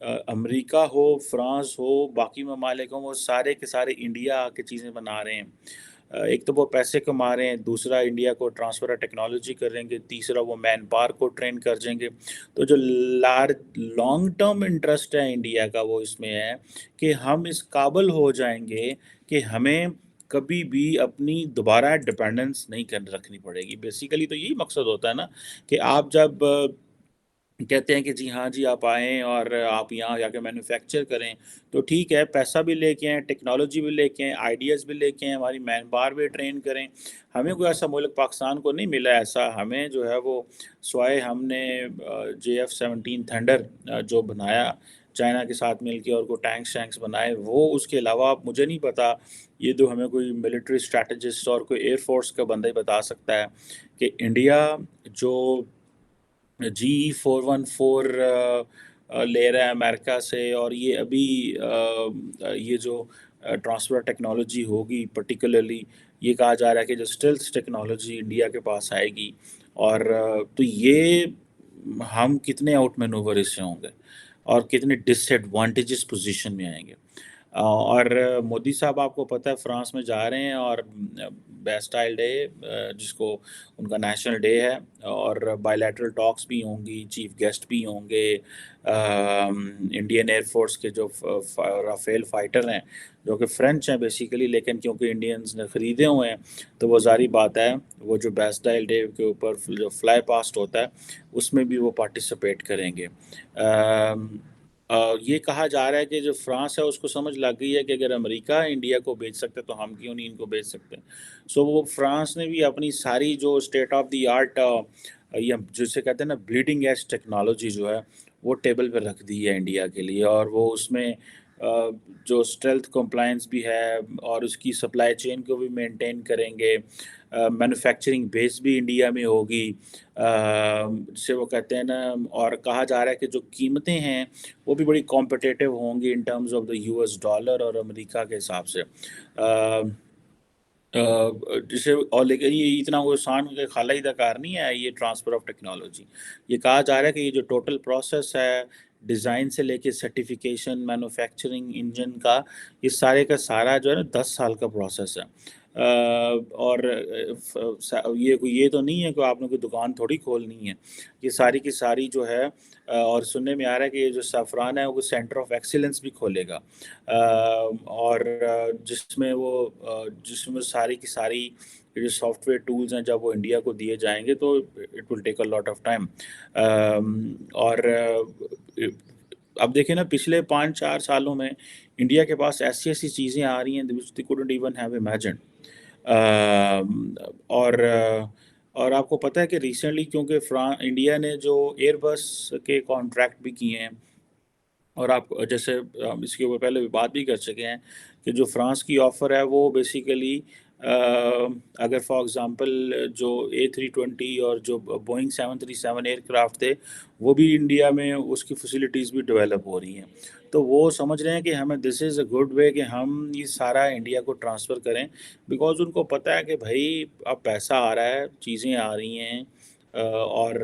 امریکہ ہو، France ہو، باقی ممالک ہوں، وہ سارے کے سارے انڈیا آ کے چیزیں بنا رہے ہیں۔ ایک تو وہ پیسے کما رہے ہیں، دوسرا انڈیا کو ٹرانسفر آف ٹیکنالوجی کریں گے، تیسرا وہ مین پاور کو ٹرین کر دیں گے۔ تو جو لانگ ٹرم انٹرسٹ ہے انڈیا کا وہ اس میں ہے کہ ہم اس قابل ہو جائیں گے کہ ہمیں کبھی بھی اپنی دوبارہ ڈپینڈنس نہیں رکھنی پڑے گی۔ بیسیکلی تو یہی مقصد ہوتا ہے نا کہ آپ جب کہتے ہیں کہ جی ہاں جی آپ آئیں اور آپ یہاں جا کے مینوفیکچر کریں، تو ٹھیک ہے، پیسہ بھی لے کے آئیں، ٹیکنالوجی بھی لے کے آئیں، آئیڈیاز بھی لے کے آئیں، ہماری مین پاور بھی ٹرین کریں۔ ہمیں کوئی ایسا ملک پاکستان کو نہیں ملا ایسا، ہمیں جو ہے وہ سوائے ہم نے JF-17 تھنڈر جو بنایا چائنا کے ساتھ مل کے اور کوئی ٹینکس بنائے، وہ اس کے علاوہ مجھے نہیں پتا، یہ تو ہمیں کوئی ملٹری اسٹریٹجسٹ اور کوئی ایئر فورس کا بندہ ہی بتا سکتا ہے کہ انڈیا جو GE-414 لے رہا ہے امریکہ سے، اور یہ ابھی یہ جو ٹرانسفر ٹیکنالوجی ہوگی پرٹیکولرلی، یہ کہا جا رہا ہے کہ جو اسٹیلتھ ٹیکنالوجی انڈیا کے پاس آئے گی، اور تو یہ ہم کتنے آؤٹ مینوور اس سے ہوں گے اور کتنے ڈس ایڈوانٹیجز پوزیشن میں آئیں گے۔ اور مودی صاحب آپ کو پتہ ہے فرانس میں جا رہے ہیں، اور بیسٹائل ڈے جس کو ان کا نیشنل ڈے ہے، اور بائیلیٹرل ٹاکس بھی ہوں گی، چیف گیسٹ بھی ہوں گے، انڈین ایئر فورس کے جو رافیل فائٹر ہیں جو کہ فرینچ ہیں بیسیکلی، لیکن کیونکہ انڈینز نے خریدے ہوئے ہیں تو وہ ظاہری بات ہے وہ جو بیسٹائل ڈے کے اوپر جو فلائی پاسٹ ہوتا ہے اس میں بھی وہ پارٹیسپیٹ کریں گے۔ یہ کہا جا رہا ہے کہ جو فرانس ہے اس کو سمجھ لگ گئی ہے کہ اگر امریکہ انڈیا کو بیچ سکتے تو ہم کیوں نہیں ان کو بیچ سکتے۔ سو وہ فرانس نے بھی اپنی ساری جو اسٹیٹ آف دی آرٹ یا جسے کہتے ہیں نا بلیڈنگ ایج ٹیکنالوجی جو ہے وہ ٹیبل پہ رکھ دی ہے انڈیا کے لیے، اور وہ اس میں جو اسٹیلتھ کمپلائنس بھی ہے اور اس کی سپلائی چین کو بھی مینٹین کریں گے، مینوفیکچرنگ بیس بھی انڈیا میں ہوگی، جسے وہ کہتے ہیں نا، اور کہا جا رہا ہے کہ جو قیمتیں ہیں وہ بھی بڑی کمپٹیٹیو ہوں گی ان terms of the US dollar اور امریکہ کے حساب سے۔ جسے اور لیکن یہ اتنا وہ آسان کے خالہ ہی دا کار نہیں ہے یہ ٹرانسفر آف ٹیکنالوجی۔ یہ کہا جا رہا ہے کہ یہ جو ٹوٹل پروسیس ہے ڈیزائن سے لے کے سرٹیفیکیشن، مینوفیکچرنگ، انجن کا، یہ سارے کا سارا جو ہے نا 10 سال کا پروسیس ہے۔ اور یہ تو نہیں ہے کہ آپ نے کوئی دکان تھوڑی کھولنی ہے، یہ ساری کی ساری جو ہے، اور سننے میں آ رہا ہے کہ یہ جو سیفران ہے وہ سینٹر آف ایکسیلنس بھی کھولے گا، اور جس میں ساری کی ساری جو سافٹ ویئر ٹولز ہیں جب وہ انڈیا کو دیے جائیں گے تو it will take a lot of time. اور اب دیکھیں نا پچھلے 5-4 سالوں میں انڈیا کے پاس ایسی ایسی چیزیں آ رہی ہیں which they couldn't even have imagined۔ اور آپ کو پتہ ہے کہ ریسنٹلی کیونکہ انڈیا نے جو ایئر بس کے کانٹریکٹ بھی کیے ہیں، اور آپ جیسے اس کے اوپر پہلے بھی بات بھی کر چکے ہیں کہ جو فرانس کی آفر ہے وہ بیسیکلی اگر فار ایگزامپل جو A320 اور جو بوئنگ 737 ایئر کرافٹ تھے وہ بھی انڈیا میں اس کی فیسلٹیز بھی ڈیولپ ہو رہی ہیں، تو وہ سمجھ رہے ہیں کہ ہمیں دس از اے گڈ وے کہ ہم یہ سارا انڈیا کو ٹرانسفر کریں، بیکاز ان کو پتہ ہے کہ بھائی اب پیسہ آ رہا ہے، چیزیں آ رہی ہیں، اور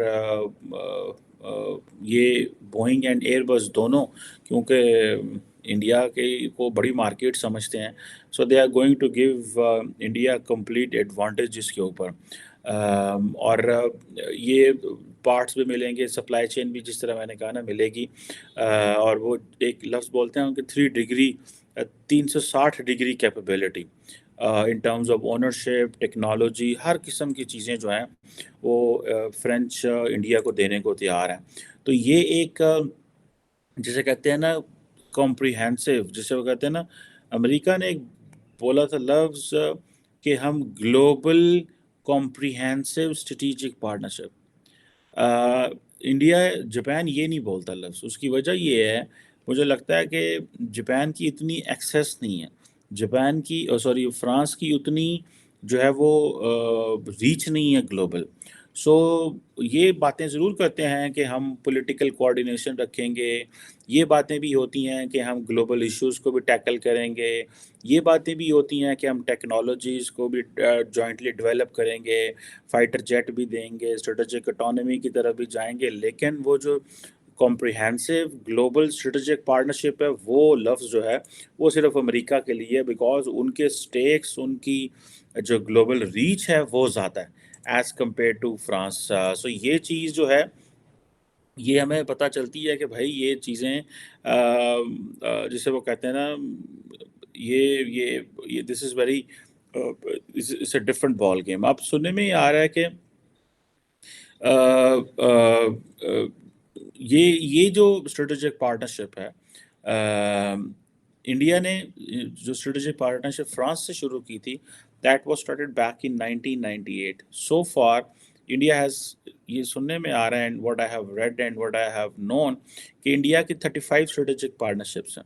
یہ بوئنگ اینڈ ایئر بس دونوں کیونکہ انڈیا کے کو بڑی مارکیٹ سمجھتے ہیں، so they are going to give India complete advantage جس کے اوپر، اور یہ پارٹس بھی ملیں گے، سپلائی چین بھی جس طرح میں نے کہا نا ملے گی، اور وہ ایک لفظ بولتے ہیں کہ 360 degree capability in terms of ownership, technology, ہر قسم کی چیزیں جو ہیں وہ فرینچ انڈیا کو دینے کو تیار ہیں۔ تو یہ ایک جسے کہتے ہیں نا کمپریہنسو، جسے وہ کہتے ہیں نا، امریکہ نے ایک بولا تھا لفظ کہ ہم global comprehensive strategic partnership. India Japan یہ نہیں بولتا لفظ، اس کی وجہ یہ ہے مجھے لگتا ہے کہ جاپان کی اتنی ایکسیس نہیں ہے، فرانس کی اتنی جو ہے وہ ریچ نہیں ہے گلوبل۔ سو یہ باتیں ضرور کرتے ہیں کہ ہم پولیٹیکل کوآرڈینیشن رکھیں گے، یہ باتیں بھی ہوتی ہیں کہ ہم گلوبل ایشوز کو بھی ٹیکل کریں گے، یہ باتیں بھی ہوتی ہیں کہ ہم ٹیکنالوجیز کو بھی جوائنٹلی ڈیولپ کریں گے، فائٹر جیٹ بھی دیں گے، اسٹریٹجک اٹانومی کی طرف بھی جائیں گے، لیکن وہ جو کمپریہنسو گلوبل اسٹریٹجک پارٹنرشپ ہے، وہ لفظ جو ہے وہ صرف امریکہ کے لیے، بیکاز ان کے اسٹیکس، ان کی جو گلوبل ریچ ہے وہ زیادہ ہے ایز کمپیئر ٹو فرانس. سو یہ چیز جو ہے یہ ہمیں پتہ چلتی ہے کہ بھائی یہ چیزیں جسے وہ کہتے ہیں نا، یہ this is very it's a different ball game. اب سننے میں یہ آ رہا ہے کہ یہ جو اسٹریٹجک پارٹنرشپ ہے، انڈیا نے جو اسٹریٹجک پارٹنرشپ فرانس سے شروع کی تھی، that was started back in 1998. So for India has, یہ سننے میں آ رہا ہے، and what I have read and what I have known, کہ انڈیا کی 35 اسٹریٹجک پارٹنرشپس ہیں.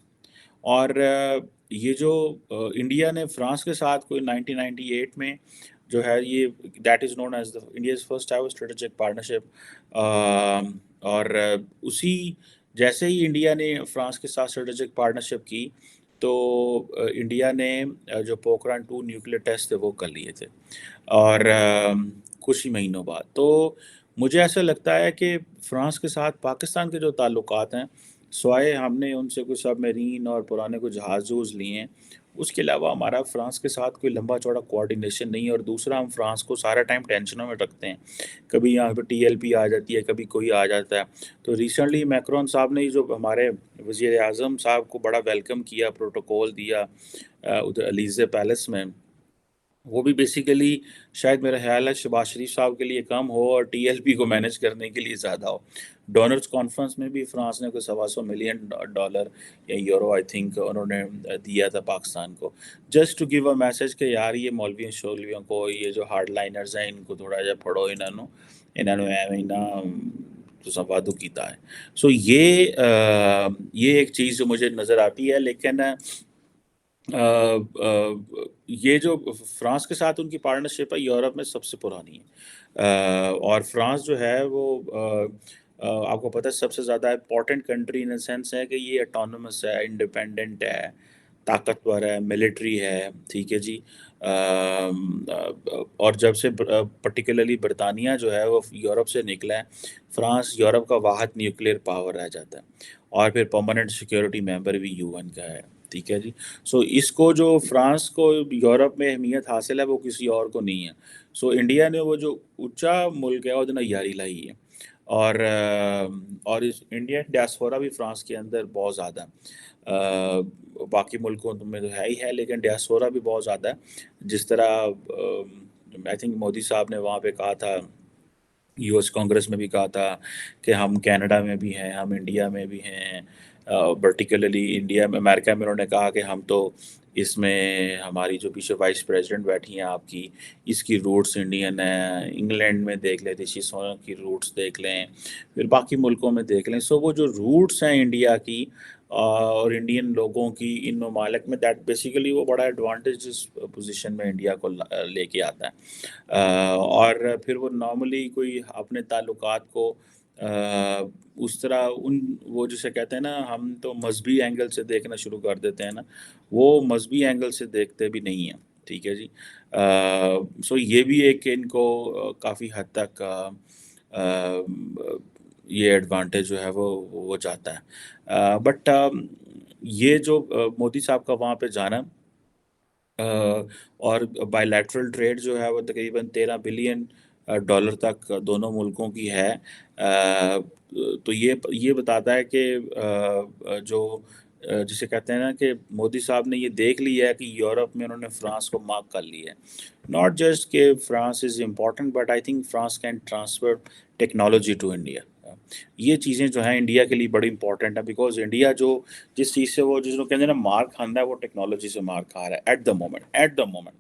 اور یہ جو انڈیا نے فرانس کے ساتھ کوئی 1998 میں جو ہے، یہ that is known as India's first ever strategic partnership. اور اسی جیسے ہی انڈیا نے فرانس کے ساتھ اسٹریٹجک پارٹنرشپ کی، تو انڈیا نے جو پوکران 2 نیوکلیئر ٹیسٹ تھے وہ کر لیے تھے، اور کچھ ہی مہینوں بعد. تو مجھے ایسا لگتا ہے کہ فرانس کے ساتھ پاکستان کے جو تعلقات ہیں، سوائے ہم نے ان سے کوئی سب میرین اور پرانے کوئی جہاز لیے ہیں، اس کے علاوہ ہمارا فرانس کے ساتھ کوئی لمبا چوڑا کوآرڈینیشن نہیں ہے. اور دوسرا، ہم فرانس کو سارا ٹائم ٹینشنوں میں رکھتے ہیں، کبھی یہاں پہ ٹی ایل پی آ جاتی ہے، کبھی کوئی آ جاتا ہے. تو ریسنٹلی میکرون صاحب نے جو ہمارے وزیر اعظم صاحب کو بڑا ویلکم کیا، پروٹوکول دیا ادھر الیزے پیلس میں، وہ بھی بیسیکلی شاید میرا خیال ہے شہباز شریف صاحب کے لیے کم ہو اور ٹی ایل پی کو مینیج کرنے کے لیے زیادہ ہو. ڈونرز کانفرنس میں بھی فرانس نے کوئی $125 ملین یا یورو آئی تھنک انہوں نے دیا تھا پاکستان کو، just to give a message کہ یار یہ مولویوں شولویوں کو، یہ جو ہارڈ لائنرز ہیں، ان کو تھوڑا جا پڑھو، انہوں نے ایویں نہ تو وعدو کیتا ہے. سو یہ ایک چیز جو مجھے نظر آتی ہے. لیکن یہ جو فرانس کے ساتھ ان کی پارٹنرشپ ہے، یورپ میں سب سے پرانی ہے. اور فرانس جو ہے وہ آپ کو پتہ ہے سب سے زیادہ امپورٹنٹ کنٹری ان سینس ہے کہ یہ اٹانومس ہے، انڈیپینڈنٹ ہے، طاقتور ہے، ملٹری ہے، ٹھیک ہے جی. اور جب سے پرٹیکولرلی برطانیہ جو ہے وہ یورپ سے نکلا ہے، فرانس یورپ کا واحد نیوکلیئر پاور رہ جاتا ہے، اور پھر پرماننٹ سیکیورٹی ممبر بھی UN کا ہے، ٹھیک ہے جی. سو اس کو جو فرانس کو یورپ میں اہمیت حاصل ہے وہ کسی اور کو نہیں ہے. سو انڈیا نے وہ جو اونچا ملک ہے وہ یاری لائی ہے. اور انڈین ڈیاسپورا بھی فرانس کے اندر بہت زیادہ ہے، باقی ملکوں میں تو ہے ہی ہے، لیکن ڈیاسپورا بھی بہت زیادہ ہے. جس طرح آئی تھنک مودی صاحب نے وہاں پہ کہا تھا، US کانگریس میں بھی کہا تھا کہ ہم کینیڈا میں بھی ہیں، ہم انڈیا میں بھی ہیں. پرٹیکولرلی انڈیا میں، امریکہ میں انہوں نے کہا کہ ہم تو اس میں ہماری جو پیچھے وائس پریزیڈنٹ بیٹھی ہیں آپ کی، اس کی روٹس انڈین ہیں. انگلینڈ میں دیکھ لیں رشی سونک کی روٹس دیکھ لیں، پھر باقی ملکوں میں دیکھ لیں. سو وہ جو روٹس ہیں انڈیا کی اور انڈین لوگوں کی ان ممالک میں، دیٹ بیسیکلی وہ بڑا ایڈوانٹیج پوزیشن میں انڈیا کو لے کے آتا ہے. اور پھر وہ نارملی کوئی اپنے تعلقات کو اس طرح وہ جسے کہتے ہیں نا، ہم تو مذہبی اینگل سے دیکھنا شروع کر دیتے ہیں نا، وہ مذہبی اینگل سے دیکھتے بھی نہیں ہیں، ٹھیک ہے جی. سو یہ بھی ایک ان کو کافی حد تک یہ ایڈوانٹیج جو ہے وہ جاتا ہے. بٹ یہ جو مودی صاحب کا وہاں پہ جانا اور بائی لیٹرل ٹریڈ جو ہے وہ تقریباً $13 بلین تک دونوں ملکوں کی ہے. تو یہ بتاتا ہے کہ جو جسے کہتے ہیں نا کہ مودی صاحب نے یہ دیکھ لیا ہے کہ یورپ میں انہوں نے فرانس کو مارک کر لیا ہے. ناٹ جسٹ کہ France is important, but I think France can transfer technology to India. یہ چیزیں جو ہیں انڈیا کے لیے بڑی امپورٹنٹ ہیں، بیکاز انڈیا جو جس چیز سے وہ جس کو کہتے ہیں نا مار کھانا ہے، وہ ٹیکنالوجی سے مار کھا رہا ہے ایٹ دا مومنٹ.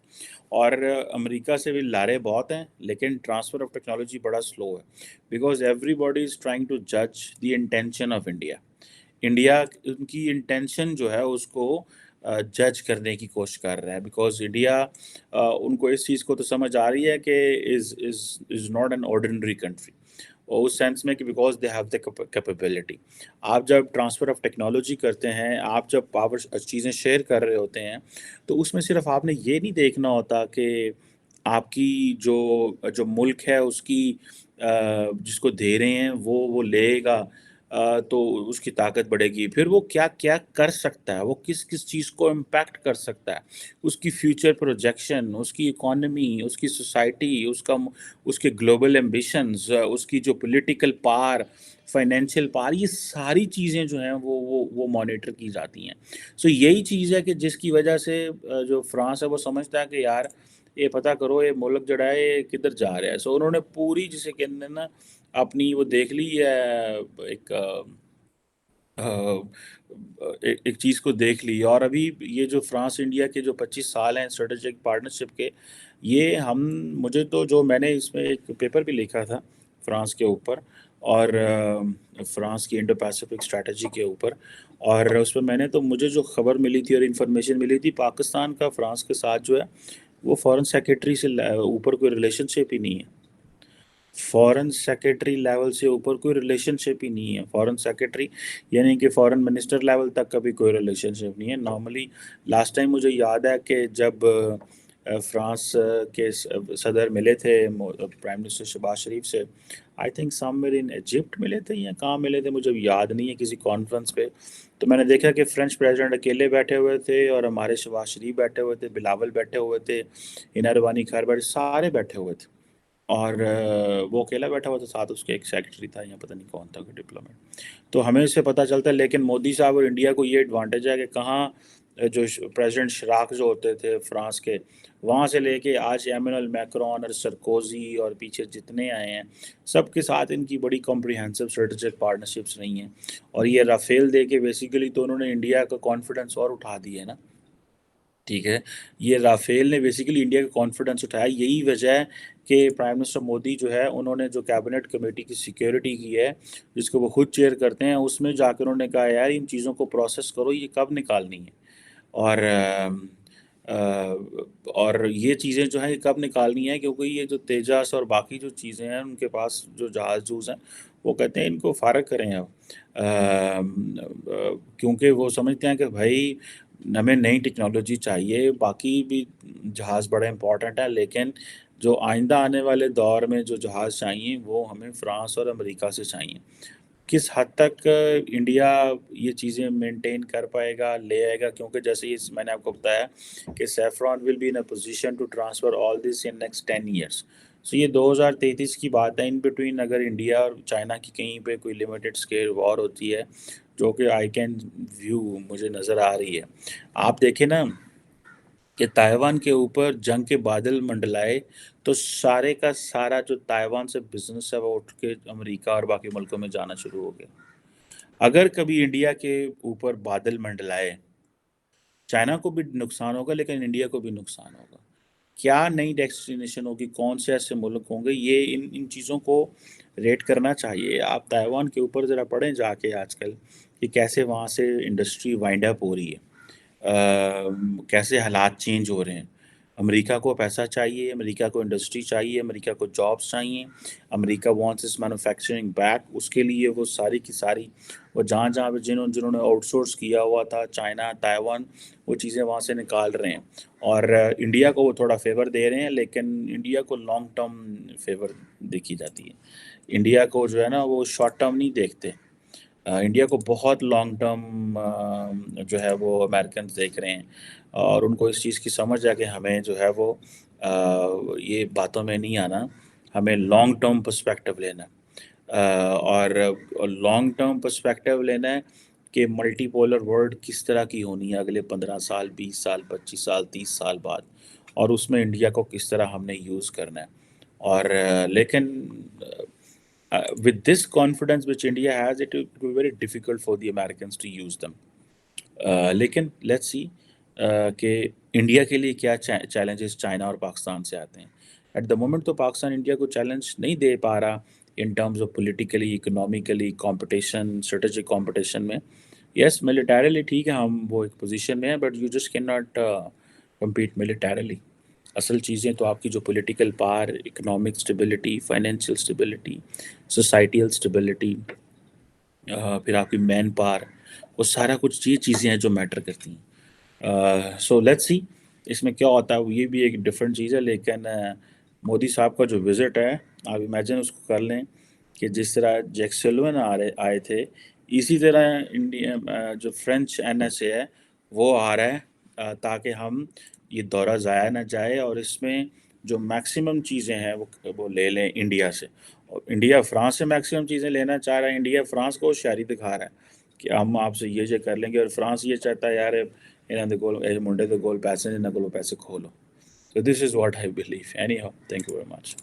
اور امریکہ سے بھی لارے بہت ہیں، لیکن ٹرانسفر آف ٹیکنالوجی بڑا سلو ہے، because everybody is trying to جج دی انٹینشن آف انڈیا. ان کی انٹینشن جو ہے اس کو جج کرنے کی کوشش کر رہا ہے، بیکاز انڈیا ان کو اس چیز کو تو سمجھ آ رہی ہے کہ is not an ordinary country, اور اس سینس میں کہ because they have the capability. آپ جب ٹرانسفر آف ٹیکنالوجی کرتے ہیں، آپ جب پاور چیزیں شیئر کر رہے ہوتے ہیں، تو اس میں صرف آپ نے یہ نہیں دیکھنا ہوتا کہ آپ کی جو ملک ہے اس کی جس کو دے رہے ہیں وہ لے گا تو اس کی طاقت بڑھے گی. پھر وہ کیا کیا کر سکتا ہے, وہ کس کس چیز کو امپیکٹ کر سکتا ہے, اس کی فیوچر پروجیکشن, اس کی اکانومی, اس کی سوسائٹی, اس کے گلوبل ایمبیشنز, اس کی جو پولیٹیکل پار, فائنینشیل پار, یہ ساری چیزیں جو ہیں وہ مانیٹر کی جاتی ہیں. سو یہی چیز ہے کہ جس کی وجہ سے جو فرانس ہے وہ سمجھتا ہے کہ یار یہ پتہ کرو یہ ملک جڑا ہے یہ کدھر جا رہا ہے. سو انہوں نے پوری جسے کہتے ہیں نا اپنی وہ دیکھ لی ہے, ایک ایک چیز کو دیکھ لی. اور ابھی یہ جو فرانس انڈیا کے جو 25 سال ہیں اسٹریٹجک پارٹنرشپ کے, یہ مجھے تو جو میں نے اس میں ایک پیپر بھی لکھا تھا فرانس کے اوپر اور فرانس کی انڈو پیسیفک اسٹریٹجی کے اوپر, اور اس میں نے تو مجھے جو خبر ملی تھی اور انفارمیشن ملی تھی, پاکستان کا فرانس کے ساتھ جو ہے وہ فورن سیکرٹری سے اوپر کوئی ریلیشن شپ ہی نہیں ہے. فورن سیکرٹری لیول سے اوپر کوئی ریلیشن شپ ہی نہیں ہے. فورن سیکرٹری یعنی کہ فورن منسٹر لیول تک کا بھی کوئی ریلیشن شپ نہیں ہے. نارملی لاسٹ ٹائم مجھے یاد ہے کہ جب فرانس کے صدر ملے تھے پرائم منسٹر شہباز شریف سے, I think some where in Egypt ملے تھے یا کہاں ملے تھے مجھے یاد نہیں ہے, کسی کانفرنس پہ. تو میں نے دیکھا کہ فرینچ پریزیڈنٹ اکیلے بیٹھے ہوئے تھے اور ہمارے شہباز شریف بیٹھے ہوئے تھے, بلاول بیٹھے ہوئے تھے, ہنا روانی خیر بیٹھے, سارے بیٹھے ہوئے تھے. اور وہ اکیلا بیٹھا ہوا تھا, ساتھ اس کے ایک سیکرٹری تھا یا پتہ نہیں کون تھا کوئی ڈپلومیٹ. تو ہمیں اس سے پتہ چلتا ہے. لیکن مودی صاحب اور انڈیا کو یہ ایڈوانٹیج ہے کہ کہاں جو پریزیڈنٹ شراک جو ہوتے تھے فرانس کے, وہاں سے لے کے آج ایمینول میکرون اور سرکوزی اور پیچھے جتنے آئے ہیں سب کے ساتھ ان کی بڑی کمپریہنسو اسٹریٹجک پارٹنرشپس رہی ہیں. اور یہ رافیل دے کے بیسیکلی تو انہوں نے انڈیا کا کانفیڈنس اور اٹھا دیا ہے نا. ٹھیک ہے, یہ رافیل نے بیسیکلی انڈیا کا کانفیڈنس اٹھایا. یہی وجہ ہے کہ پرائم منسٹر مودی جو ہے انہوں نے جو کیبنٹ کمیٹی کی سیکیورٹی کی ہے جس کو وہ خود چیئر کرتے ہیں, اس میں جا کر انہوں نے کہا یار ان چیزوں کو پروسیس کرو, یہ کب نکالنی ہے, اور اور یہ چیزیں جو ہیں کب نکالنی ہے, کیونکہ یہ جو تیجس اور باقی جو چیزیں ہیں ان کے پاس جو جہاز جوز ہیں وہ کہتے ہیں ان کو فارغ کریں اب, کیونکہ وہ سمجھتے ہیں کہ بھائی ہمیں نئی ٹیکنالوجی چاہیے. باقی بھی جہاز بڑے امپورٹنٹ ہیں, لیکن جو آئندہ آنے والے دور میں جو جہاز چاہیے وہ ہمیں فرانس اور امریکہ سے چاہیے. کس حد تک انڈیا یہ چیزیں مینٹین کر پائے گا, لے آئے گا, کیونکہ جیسے میں نے آپ کو بتایا کہ Safran will be in a position to transfer all this in next 10 years. So یہ 2033 کی بات ہے. ان بٹوین اگر انڈیا اور چائنا کی کہیں پہ کوئی لمیٹڈ اسکیل وار ہوتی ہے جو کہ آئی کین ویو مجھے نظر آ رہی ہے. آپ دیکھیں نا کہ تائیوان کے اوپر جنگ کے بادل منڈلائے تو سارے کا سارا جو تائیوان سے بزنس ہے وہ اٹھ کے امریکہ اور باقی ملکوں میں جانا شروع ہو گیا. اگر کبھی انڈیا کے اوپر بادل منڈلائے, چائنا کو بھی نقصان ہوگا لیکن انڈیا کو بھی نقصان ہوگا. کیا نئی ڈیسٹینیشن ہوگی, کون سے ایسے ملک ہوں گے, یہ ان چیزوں کو ریٹ کرنا چاہیے. آپ تائیوان کے اوپر ذرا پڑھیں جا کے آج کل کہ کیسے وہاں سے انڈسٹری وائنڈ اپ ہو رہی ہے, کیسے حالات چینج ہو رہے ہیں. امریکہ کو پیسہ چاہیے, امریکہ کو انڈسٹری چاہیے, امریکہ کو جابس چاہیے, امریکہ وانٹس اس مینوفیکچرنگ بیک. اس کے لیے وہ ساری کی ساری وہ جہاں پہ جنہوں نے آؤٹ سورس کیا ہوا تھا چائنا تائیوان, وہ چیزیں وہاں سے نکال رہے ہیں. اور انڈیا کو وہ تھوڑا فیور دے رہے ہیں, لیکن انڈیا کو لانگ ٹرم فیور دیکھی جاتی ہے. انڈیا کو جو ہے نا وہ شارٹ ٹرم نہیں دیکھتے. انڈیا کو بہت لانگ ٹرم جو ہے وہ امریکنز دیکھ رہے ہیں, اور ان کو اس چیز کی سمجھ ہے کہ ہمیں جو ہے وہ یہ باتوں میں نہیں آنا, ہمیں لانگ ٹرم پرسپیکٹو لینا ہے. اور لانگ ٹرم پرسپیکٹو لینا ہے کہ ملٹی پولر ورلڈ کس طرح کی ہونی ہے اگلے 15 سال 20 سال 25 سال 30 سال بعد, اور اس میں انڈیا کو کس طرح ہم نے یوز کرنا ہے. اور لیکن with this confidence which India has, it will be very difficult for the Americans to use them. لیکن لیٹس سی کہ انڈیا کے لیے کیا چیلنجز چائنا اور پاکستان سے آتے ہیں. ایٹ دا مومنٹ تو پاکستان انڈیا کو چیلنج نہیں دے پا رہا ان terms of politically economically competition strategic competition میں. یس ملیٹریلی ٹھیک ہے ہم وہ ایک پوزیشن میں ہیں, but you just can not compete militarily. اصل چیزیں تو آپ کی جو پولیٹیکل پار, economic stability, financial stability, societal stability, پھر آپ کی مین پار, وہ سارا کچھ یہ چیزیں ہیں جو میٹر کرتی ہیں. سو لیٹس سی اس میں کیا ہوتا ہے, یہ بھی ایک ڈفرینٹ چیز ہے. لیکن مودی صاحب کا جو وزٹ ہے آپ امیجن اس کو کر لیں کہ جس طرح جیک سلون آئے تھے، اسی طرح انڈیا جو فرینچ NSA ہے وہ آ رہا ہے، تاکہ ہم یہ دورہ ضائع نہ جائے، اور اس میں جو میکسیمم چیزیں ہیں وہ لے لیں انڈیا سے، اور انڈیا فرانس سے میکسیمم چیزیں لینا چاہ رہا ہے، انڈیا فرانس کو ہوشیاری دکھا رہا ہے کہ ہم آپ سے یہ کر لیں گے، اور فرانس یہ چاہتا ہے یار انہوں دے کول منڈے دے کول پیسے، انہوں کولوں پیسے کھولو. So this is what I believe. Anyhow, thank you very much.